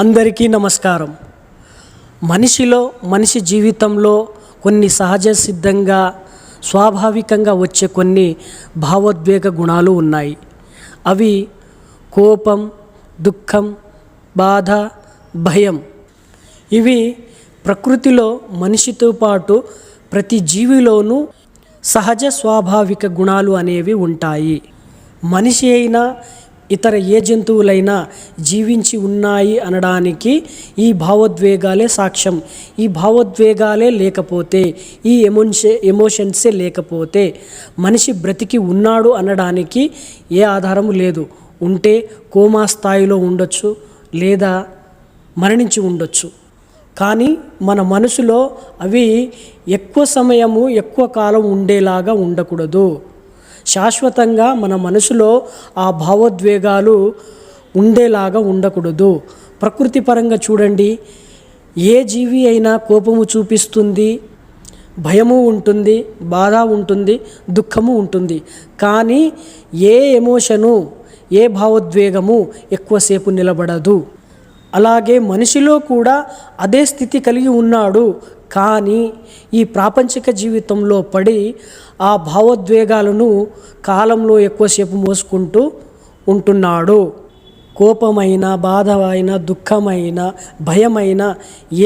అందరికీ నమస్కారం. మనిషి జీవితంలో కొన్ని సహజ సిద్ధంగా స్వాభావికంగా వచ్చే కొన్ని భావోద్వేగ గుణాలు ఉన్నాయి. అవి కోపం, దుఃఖం, బాధ, భయం. ఇవి ప్రకృతిలో మనిషితో పాటు ప్రతి జీవిలోనూ సహజ స్వాభావిక గుణాలు అనేవి ఉంటాయి. మనిషి అయినా ఇతర ఏ జంతువులైనా జీవించి ఉన్నాయి అనడానికి ఈ భావోద్వేగాలే సాక్ష్యం. ఈ భావోద్వేగాలే లేకపోతే, ఈ ఎమోషన్సే లేకపోతే మనిషి బ్రతికి ఉన్నాడు అనడానికి ఏ ఆధారము లేదు. ఉంటే కోమా స్థాయిలో ఉండొచ్చు, లేదా మరణించి ఉండొచ్చు. కానీ మన మనసులో అవి ఎక్కువ సమయము, ఎక్కువ కాలం ఉండేలాగా ఉండకూడదు. శాశ్వతంగా మన మనసులో ఆ భావోద్వేగాలు ఉండేలాగా ఉండకూడదు. ప్రకృతి పరంగా చూడండి, ఏ జీవి అయినా కోపము చూపిస్తుంది, భయము ఉంటుంది, బాధ ఉంటుంది, దుఃఖము ఉంటుంది. కానీ ఏ ఎమోషను, ఏ భావోద్వేగము ఎక్కువసేపు నిలబడదు. అలాగే మనిషిలో కూడా అదే స్థితి కలిగి ఉన్నాడు. కానీ ఈ ప్రాపంచిక జీవితంలో పడి ఆ భావోద్వేగాలను కాలంలో ఎక్కువసేపు మోసుకుంటూ ఉంటున్నాడు. కోపమైన, బాధ అయినా, దుఃఖమైన, భయమైన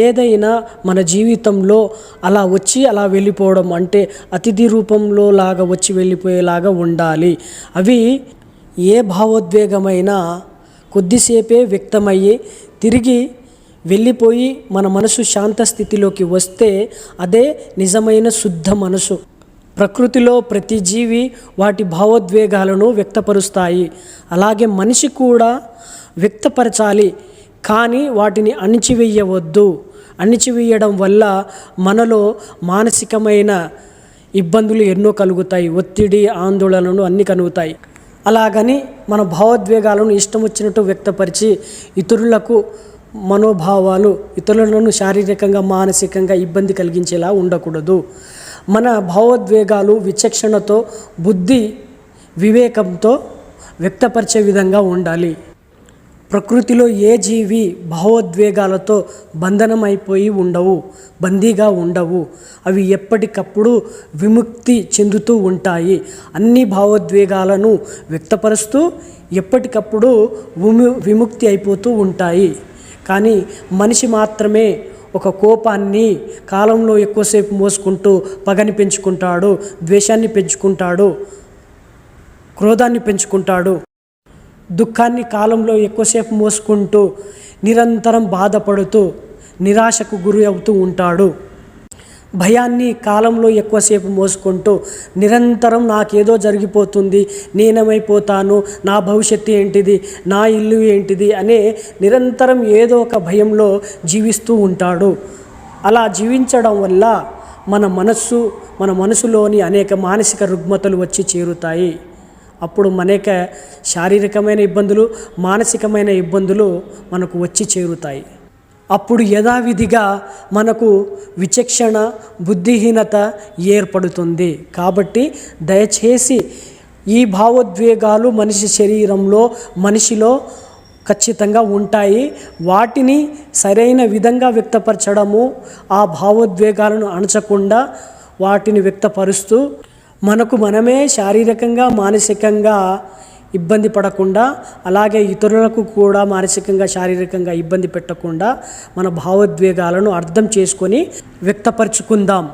ఏదైనా మన జీవితంలో అలా వచ్చి అలా వెళ్ళిపోవడం, అంటే అతిథి రూపంలో లాగా వచ్చి వెళ్ళిపోయేలాగా ఉండాలి. అవి ఏ భావోద్వేగమైనా కొద్దిసేపే వ్యక్తమయ్యి తిరిగి వెళ్ళిపోయి మన మనసు శాంత స్థితిలోకి వస్తే అదే నిజమైన శుద్ధ మనసు. ప్రకృతిలో ప్రతి జీవి వాటి భావోద్వేగాలను వ్యక్తపరుస్తాయి. అలాగే మనిషి కూడా వ్యక్తపరచాలి, కానీ వాటిని అణిచివేయవద్దు. అణిచివేయడం వల్ల మనలో మానసికమైన ఇబ్బందులు ఎన్నో కలుగుతాయి. ఒత్తిడి, ఆందోళనలు అన్నీ కలుగుతాయి. అలాగని మన భావోద్వేగాలను ఇష్టం వచ్చినట్టు వ్యక్తపరిచి ఇతరులకు మనోభావాలు, ఇతరులను శారీరకంగా, మానసికంగా ఇబ్బంది కలిగించేలా ఉండకూడదు. మన భావోద్వేగాలు విచక్షణతో, బుద్ధి, వివేకంతో వ్యక్తపరిచే విధంగా ఉండాలి. ప్రకృతిలో ఏ జీవి భావోద్వేగాలతో బంధనమైపోయి ఉండవు, బందీగా ఉండవు. అవి ఎప్పటికప్పుడు విముక్తి చెందుతూ ఉంటాయి. అన్ని భావోద్వేగాలను వ్యక్తపరుస్తూ ఎప్పటికప్పుడు విముక్తి అయిపోతూ ఉంటాయి. కానీ మనిషి మాత్రమే ఒక కోపాన్ని కాలంలో ఎక్కువసేపు మోసుకుంటూ పగని పెంచుకుంటాడు, ద్వేషాన్ని పెంచుకుంటాడు, క్రోధాన్ని పెంచుకుంటాడు. దుఃఖాన్ని కాలంలో ఎక్కువసేపు మోసుకుంటూ నిరంతరం బాధపడుతూ నిరాశకు గురి అవుతూ ఉంటాడు. భయాన్ని కాలంలో ఎక్కువసేపు మోసుకుంటూ నిరంతరం నాకేదో జరిగిపోతుంది, నేనేమైపోతాను, నా భవిష్యత్తు ఏంటిది, నా ఇల్లు ఏంటిది అనే నిరంతరం ఏదో ఒక భయంలో జీవిస్తూ ఉంటాడు. అలా జీవించడం వల్ల మన మనసులోని అనేక మానసిక రుగ్మతలు వచ్చి చేరుతాయి. అప్పుడు అనేక శారీరకమైన ఇబ్బందులు, మానసికమైన ఇబ్బందులు మనకు వచ్చి చేరుతాయి. అప్పుడు యథావిధిగా మనకు విచక్షణ, బుద్ధిహీనత ఏర్పడుతుంది. కాబట్టి దయచేసి ఈ భావోద్వేగాలు మనిషి శరీరంలో, మనిషిలో ఖచ్చితంగా ఉంటాయి. వాటిని సరైన విధంగా వ్యక్తపరచడము, ఆ భావోద్వేగాలను అణచకుండా వాటిని వ్యక్తపరుస్తూ మనకు మనమే శారీరకంగా, మానసికంగా ఇబ్బంది పడకుండా, అలాగే ఇతరులకు కూడా మానసికంగా, శారీరకంగా ఇబ్బంది పెట్టకుండా మన భావోద్వేగాలను అర్థం చేసుకొని వ్యక్తపరచుకుందాం.